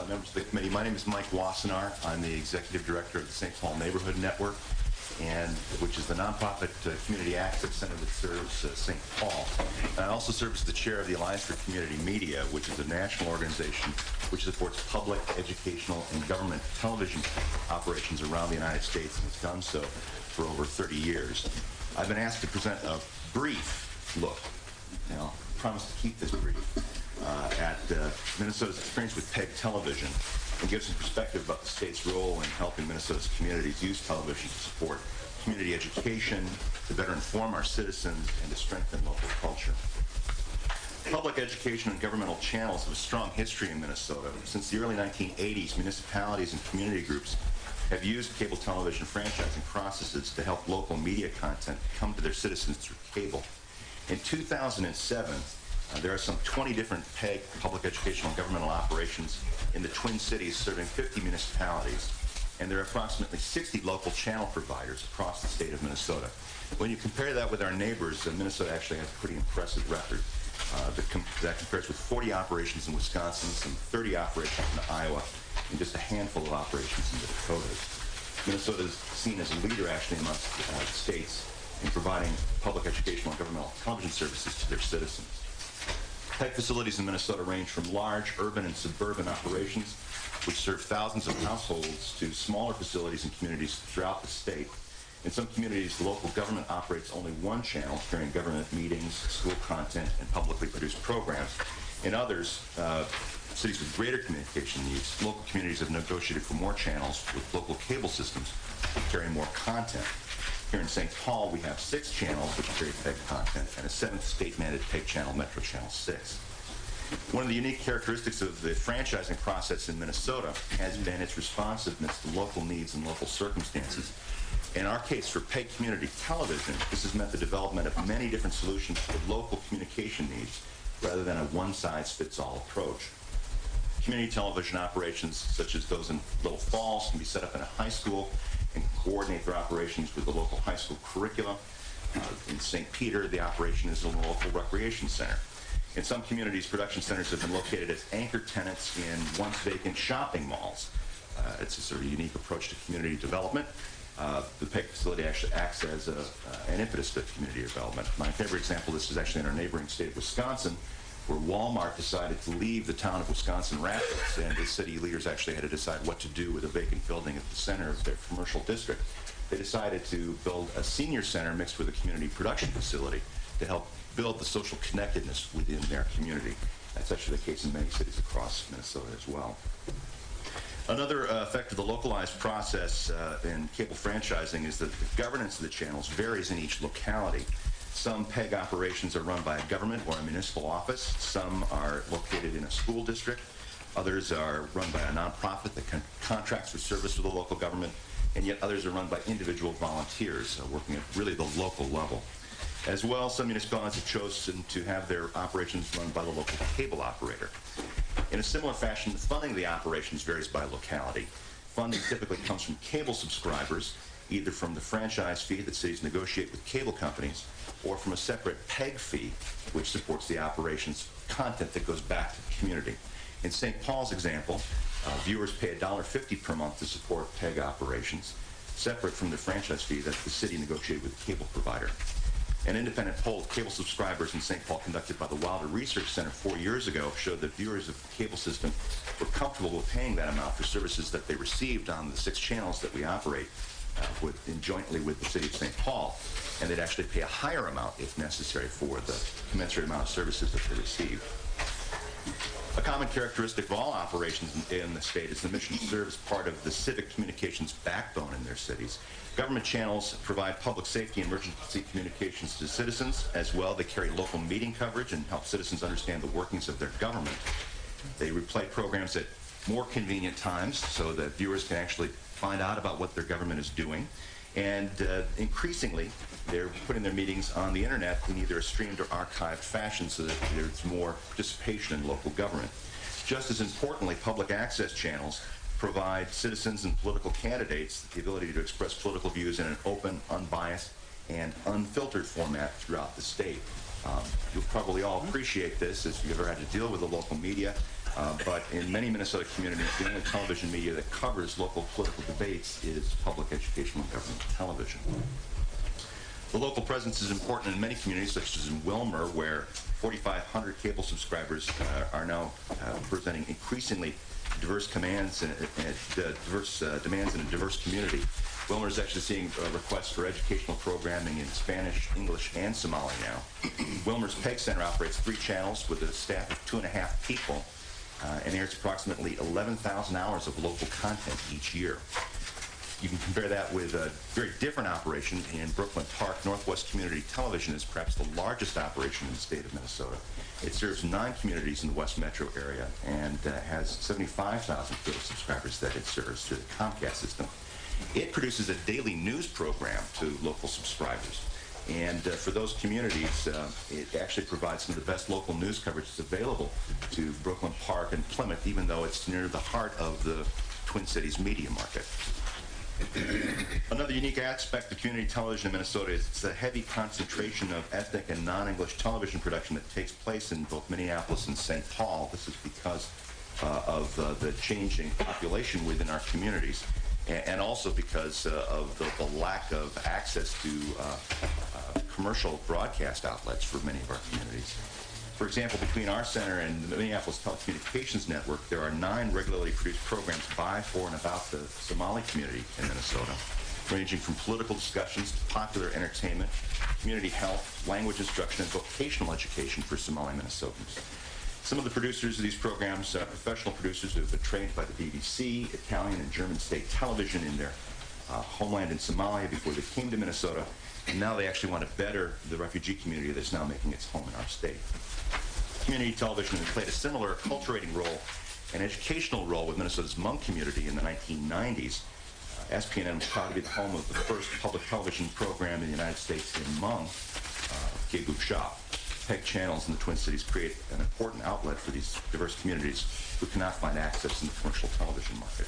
members of the committee. My name is Mike Wassenaar. I'm the Executive Director of the St. Paul Neighborhood Network, which is the nonprofit community access center that serves St. Paul. And I also serve as the chair of the Alliance for Community Media, which is a national organization which supports public, educational, and government television operations around the United States, and has done so for over 30 years. I've been asked to present a brief look, I promise to keep this brief, at Minnesota's experience with PEG television and give some perspective about the state's role in helping Minnesota's communities use television to support community education, to better inform our citizens, and to strengthen local culture. Public education and governmental channels have a strong history in Minnesota. Since the early 1980s, municipalities and community groups have used cable television franchising processes to help local media content come to their citizens through cable. In 2007, there are some 20 different PEG, public educational and governmental operations in the Twin Cities serving 50 municipalities, and there are approximately 60 local channel providers across the state of Minnesota. When you compare that with our neighbors, Minnesota actually has a pretty impressive record. That compares with 40 operations in Wisconsin, some 30 operations in Iowa, and just a handful of operations in the Dakotas. Minnesota is seen as a leader actually amongst the states in providing public educational and governmental television services to their citizens. PEG facilities in Minnesota range from large urban and suburban operations, which serve thousands of households, to smaller facilities and communities throughout the state. In some communities, the local government operates only one channel carrying government meetings, school content, and publicly produced programs. In others, cities with greater communication needs, local communities have negotiated for more channels with local cable systems to carry more content. Here in St. Paul, we have 6 channels which carry PEG content and a 7th state-mandated PEG channel, Metro Channel 6. One of the unique characteristics of the franchising process in Minnesota has been its responsiveness to local needs and local circumstances. In our case, for PEG community television, this has meant the development of many different solutions for local communication needs rather than a one-size-fits-all approach. Community television operations, such as those in Little Falls, can be set up in a high school and coordinate their operations with the local high school curricula. In St. Peter, the operation is in a local recreation center. In some communities, production centers have been located as anchor tenants in once vacant shopping malls. It's a sort of unique approach to community development. The PEG facility actually acts as an impetus to community development. My favorite example of this is actually in our neighboring state of Wisconsin, where Walmart decided to leave the town of Wisconsin Rapids, and the city leaders actually had to decide what to do with a vacant building at the center of their commercial district. They decided to build a senior center mixed with a community production facility to help build the social connectedness within their community. That's actually the case in many cities across Minnesota as well. Another effect of the localized process in cable franchising is that the governance of the channels varies in each locality. Some PEG operations are run by a government or a municipal office. Some are located in a school district. Others are run by a nonprofit that contracts for service with the local government. And yet others are run by individual volunteers working at really the local level. As well, some municipalities have chosen to have their operations run by the local cable operator. In a similar fashion, the funding of the operations varies by locality. Funding typically comes from cable subscribers, either from the franchise fee that cities negotiate with cable companies, or from a separate PEG fee, which supports the operation's content that goes back to the community. In St. Paul's example, viewers pay $1.50 per month to support PEG operations, separate from the franchise fee that the city negotiated with the cable provider. An independent poll of cable subscribers in St. Paul conducted by the Wilder Research Center 4 years ago showed that viewers of the cable system were comfortable with paying that amount for services that they received on the 6 channels that we operate jointly with the city of St. Paul, and they'd actually pay a higher amount if necessary for the commensurate amount of services that they receive. A common characteristic of all operations in the state is the mission to serve as part of the civic communications backbone in their cities. Government channels provide public safety and emergency communications to citizens. As well, they carry local meeting coverage and help citizens understand the workings of their government. They replay programs at more convenient times so that viewers can actually find out about what their government is doing. And increasingly, they're putting their meetings on the internet in either a streamed or archived fashion so that there's more participation in local government. Just as importantly, public access channels provide citizens and political candidates the ability to express political views in an open, unbiased, and unfiltered format throughout the state. You'll probably all appreciate this if you've ever had to deal with the local media. But in many Minnesota communities, the only television media that covers local political debates is public educational and government television. The local presence is important in many communities, such as in Wilmer, where 4,500 cable subscribers are now presenting increasingly diverse demands in a diverse community. Wilmer is actually seeing requests for educational programming in Spanish, English, and Somali now. Wilmer's PEG Center operates 3 channels with a staff of 2.5 people and airs approximately 11,000 hours of local content each year. You can compare that with a very different operation in Brooklyn Park. Northwest Community Television is perhaps the largest operation in the state of Minnesota. It serves 9 communities in the West Metro area and has 75,000 cable subscribers that it serves through the Comcast system. It produces a daily news program to local subscribers. And for those communities, it actually provides some of the best local news coverage that's available to Brooklyn Park and Plymouth, even though it's near the heart of the Twin Cities media market. Another unique aspect of community television in Minnesota is it's a heavy concentration of ethnic and non-English television production that takes place in both Minneapolis and St. Paul. This is because of the changing population within our communities, and also because of the lack of access to commercial broadcast outlets for many of our communities. For example, between our center and the Minneapolis Telecommunications Network, there are 9 regularly produced programs by, for, and about the Somali community in Minnesota, ranging from political discussions to popular entertainment, community health, language instruction, and vocational education for Somali Minnesotans. Some of the producers of these programs are professional producers who have been trained by the BBC, Italian, and German state television in their homeland in Somalia before they came to Minnesota, and now they actually want to better the refugee community that's now making its home in our state. Community television has played a similar acculturating role and educational role with Minnesota's Hmong community in the 1990s. SPNN was proud to be the home of the first public television program in the United States in Hmong, Kegub Shah. PEG channels in the Twin Cities create an important outlet for these diverse communities who cannot find access in the commercial television market.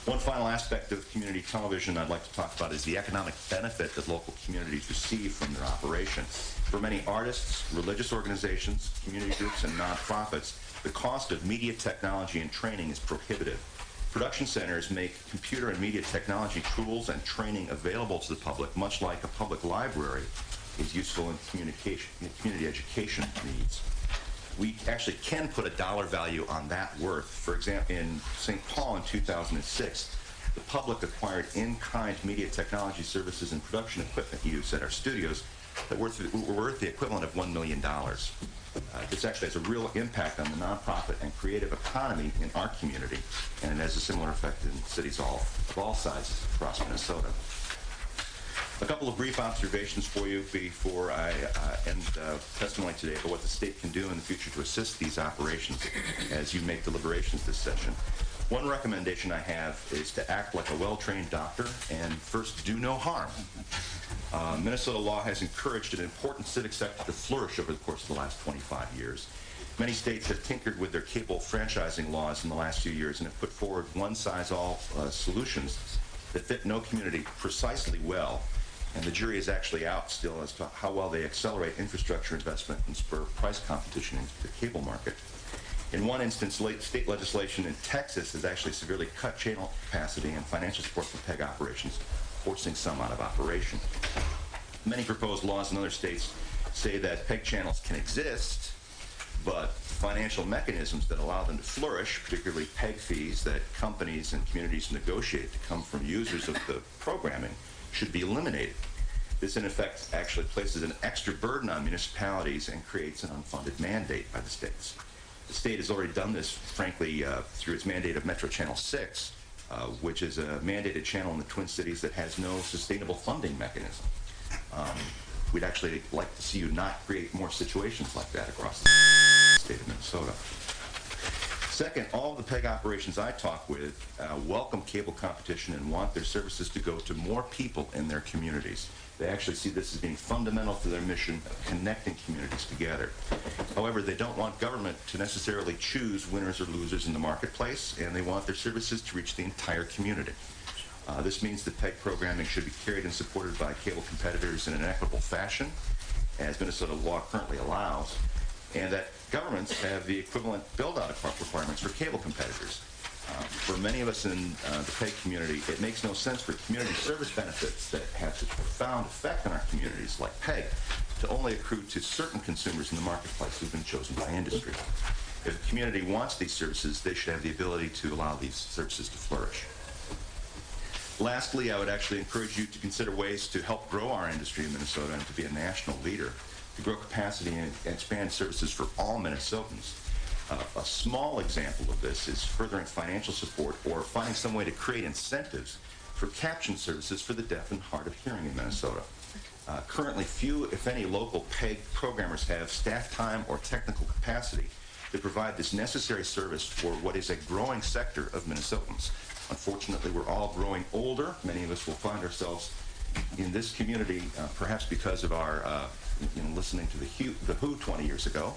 One final aspect of community television I'd like to talk about is the economic benefit that local communities receive from their operation. For many artists, religious organizations, community groups, and nonprofits, the cost of media technology and training is prohibitive. Production centers make computer and media technology tools and training available to the public, much like a public library is useful in community education needs. We actually can put a dollar value on that worth. For example, in St. Paul in 2006, the public acquired in-kind media technology services and production equipment use at our studios that were worth the equivalent of $1 million. This actually has a real impact on the nonprofit and creative economy in our community, and it has a similar effect in cities of all sizes across Minnesota. A couple of brief observations for you before I end testimony today about what the state can do in the future to assist these operations as you make deliberations this session. One recommendation I have is to act like a well-trained doctor and first do no harm. Minnesota law has encouraged an important civic sector to flourish over the course of the last 25 years. Many states have tinkered with their cable franchising laws in the last few years and have put forward one-size-all solutions that fit no community precisely well. And the jury is actually out still as to how well they accelerate infrastructure investment and spur price competition into the cable market. In one instance, state legislation in Texas has actually severely cut channel capacity and financial support for PEG operations, forcing some out of operation. Many proposed laws in other states say that PEG channels can exist, but financial mechanisms that allow them to flourish, particularly PEG fees that companies and communities negotiate to come from users of the programming, should be eliminated. This, in effect, actually places an extra burden on municipalities and creates an unfunded mandate by the states. The state has already done this, frankly, through its mandate of Metro Channel 6, which is a mandated channel in the Twin Cities that has no sustainable funding mechanism. We'd actually like to see you not create more situations like that across the state of Minnesota. Second, all of the PEG operations I talk with welcome cable competition and want their services to go to more people in their communities. They actually see this as being fundamental to their mission of connecting communities together. However, they don't want government to necessarily choose winners or losers in the marketplace, and they want their services to reach the entire community. This means that PEG programming should be carried and supported by cable competitors in an equitable fashion, as Minnesota law currently allows, and that governments have the equivalent build-out requirements for cable competitors. For many of us in the PEG community, it makes no sense for community service benefits that have such a profound effect on our communities, like PEG, to only accrue to certain consumers in the marketplace who've been chosen by industry. If the community wants these services, they should have the ability to allow these services to flourish. Lastly, I would actually encourage you to consider ways to help grow our industry in Minnesota and to be a national leader, to grow capacity and expand services for all Minnesotans. A small example of this is furthering financial support or finding some way to create incentives for caption services for the deaf and hard of hearing in Minnesota. Currently, few, if any, local PEG programmers have staff time or technical capacity to provide this necessary service for what is a growing sector of Minnesotans. Unfortunately, we're all growing older. Many of us will find ourselves in this community, perhaps because of our listening to the Who 20 years ago.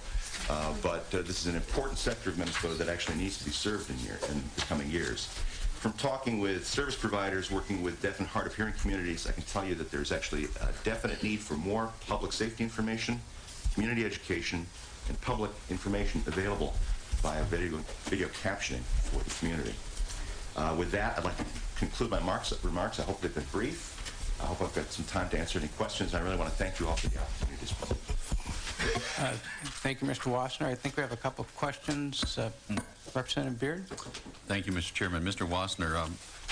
But this is an important sector of Minnesota that actually needs to be served in the coming years. From talking with service providers, working with deaf and hard of hearing communities, I can tell you that there's actually a definite need for more public safety information, community education, and public information available via video captioning for the community. With that, I'd like to conclude my remarks. I hope they've been brief. I hope I've got some time to answer any questions. I really want to thank you all for the opportunity to speak. Thank you, Mr. Wassenaar. I think we have a couple of questions. Representative Beard? Thank you, Mr. Chairman. Mr. Wassenaar,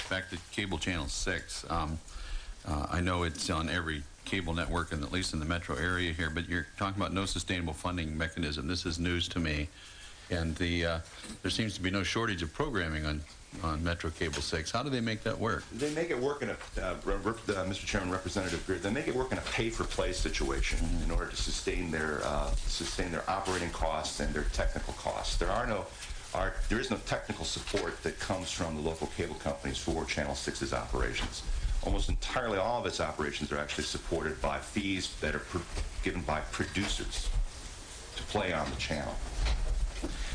back to cable channel 6. I know it's on every cable network, and at least in the metro area here, but you're talking about no sustainable funding mechanism. This is news to me. And there seems to be no shortage of programming on Metro Cable 6. How do they make that work? They make it work in a, Mr. Chairman, Representative Beard, they make it work in a pay-for-play situation in order to sustain their operating costs and their technical costs. There is no technical support that comes from the local cable companies for Channel 6's operations. Almost entirely all of its operations are actually supported by fees that are given by producers to play on the channel.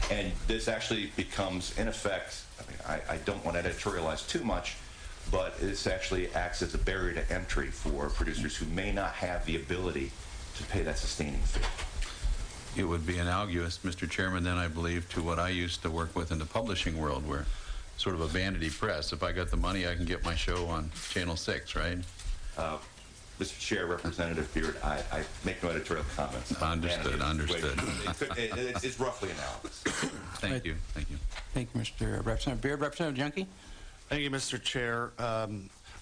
And this actually becomes, in effect, I don't want to editorialize too much, but this actually acts as a barrier to entry for producers who may not have the ability to pay that sustaining fee. It would be analogous, Mr. Chairman, then I believe, to what I used to work with in the publishing world, where sort of a vanity press. If I got the money, I can get my show on Channel 6, right? Mr. Chair, Representative Beard, I make no editorial comments. Understood. It's roughly analogous. Thank you. Thank you, Mr. Representative Beard. Representative Junkie? Thank you, Mr. Chair.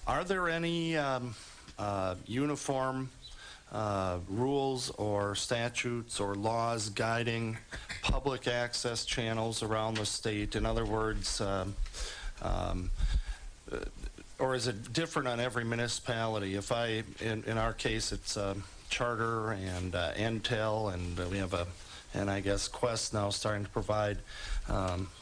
Are there any uniform rules or statutes or laws guiding public access channels around the state? In other words, or is it different on every municipality? If in our case, it's Charter and Intel, and we have and I guess Quest now starting to provide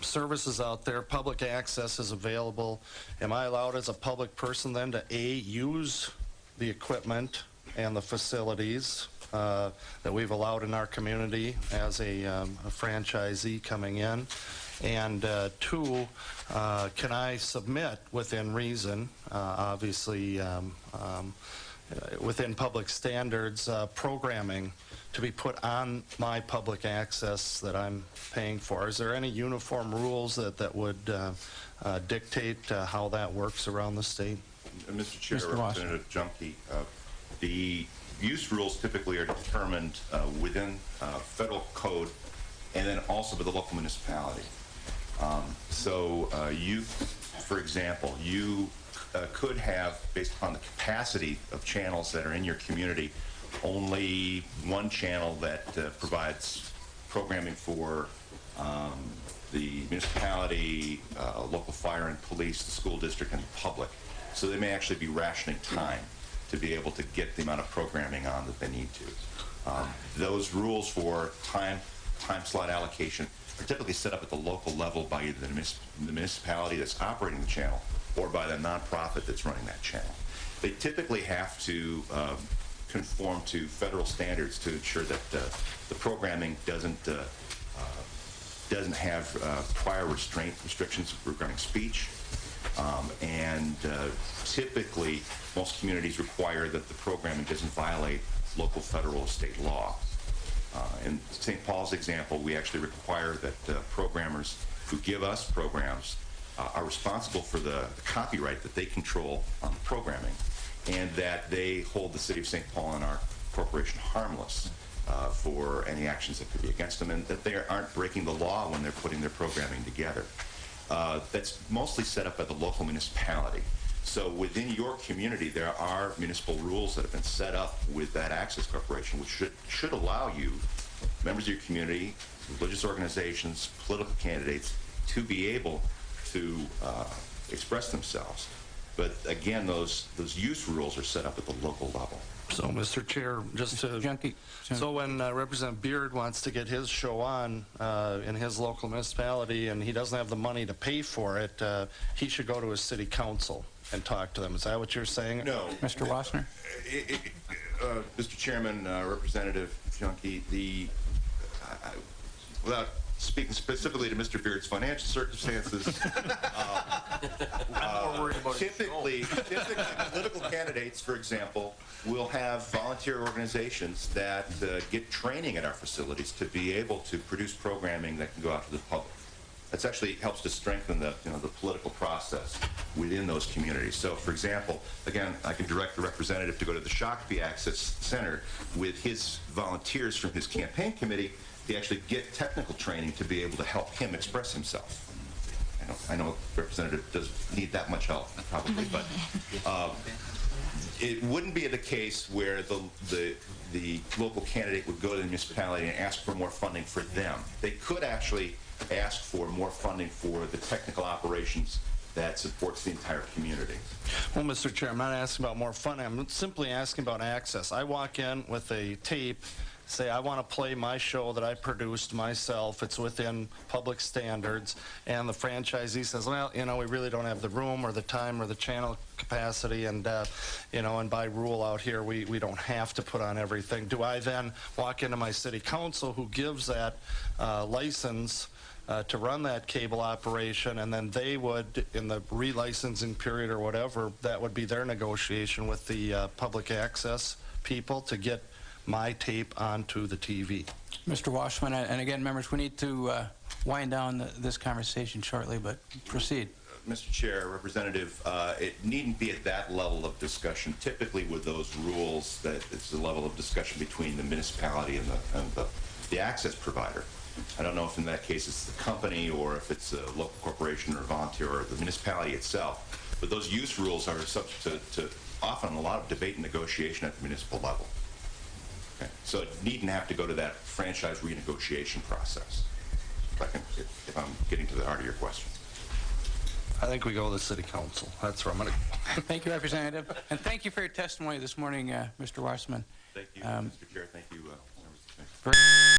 services out there. Public access is available. Am I allowed as a public person then to use the equipment and the facilities that we've allowed in our community as a franchisee coming in? And two, can I submit within reason, obviously within public standards, programming to be put on my public access that I'm paying for? Is there any uniform rules that would dictate how that works around the state? Mr. Chair, Mr. Representative Junkie, the use rules typically are determined within federal code and then also by the local municipality. You, for example, you could have, based upon the capacity of channels that are in your community, only one channel that provides programming for the municipality, local fire and police, the school district, and the public. So they may actually be rationing time to be able to get the amount of programming on that they need to. Those rules for time slot allocation are typically set up at the local level by either the municipality that's operating the channel or by the nonprofit that's running that channel. They typically have to conform to federal standards to ensure that the programming doesn't have prior restrictions regarding speech, and typically most communities require that the programming doesn't violate local, federal, or state law. In St. Paul's example, we actually require that programmers who give us programs are responsible for the copyright that they control on the programming, and that they hold the City of St. Paul and our corporation harmless for any actions that could be against them, and that they aren't breaking the law when they're putting their programming together. That's mostly set up by the local municipality. So within your community, there are municipal rules that have been set up with that access corporation, which should allow you, members of your community, religious organizations, political candidates, to be able to express themselves. But again, those use rules are set up at the local level. So, Mr. Chair, just to... Junkie. So when Representative Beard wants to get his show on in his local municipality and he doesn't have the money to pay for it, he should go to his city council and talk to them. Is that what you're saying? No. Mr. Wassenaar? Mr. Chairman, Representative Junkie, without speaking specifically to Mr. Beard's financial circumstances, typically political candidates, for example, will have volunteer organizations that get training at our facilities to be able to produce programming that can go out to the public. That actually helps to strengthen the political process within those communities. So, for example, again, I can direct the representative to go to the Shakopee Access Center with his volunteers from his campaign committee to actually get technical training to be able to help him express himself. I know the representative does need that much help, probably, but it wouldn't be the case where the local candidate would go to the municipality and ask for more funding for them. They could actually ask for more funding for the technical operations that supports the entire community. Well, Mr. Chair, I'm not asking about more funding. I'm simply asking about access. I walk in with a tape, say I want to play my show that I produced myself, it's within public standards, and the franchisee says, well, we really don't have the room or the time or the channel capacity, and and by rule out here we don't have to put on everything. Do I then walk into my city council who gives that license to run that cable operation, and then they would, in the relicensing period or whatever, that would be their negotiation with the public access people to get my tape onto the TV? Mr. Washman, and again, members, we need to wind down this conversation shortly, but proceed. Mr. Chair, Representative, it needn't be at that level of discussion. Typically with those rules, that it's the level of discussion between the municipality and the access provider. I don't know if in that case it's the company or if it's a local corporation or a volunteer or the municipality itself. But those use rules are subject to often a lot of debate and negotiation at the municipal level. Okay. So it needn't have to go to that franchise renegotiation process, if I'm getting to the heart of your question. I think we go to the city council. That's where I'm going to go. Thank you, Representative. And thank you for your testimony this morning, Mr. Wasserman. Thank you, Mr. Chair. Thank you, members of the committee.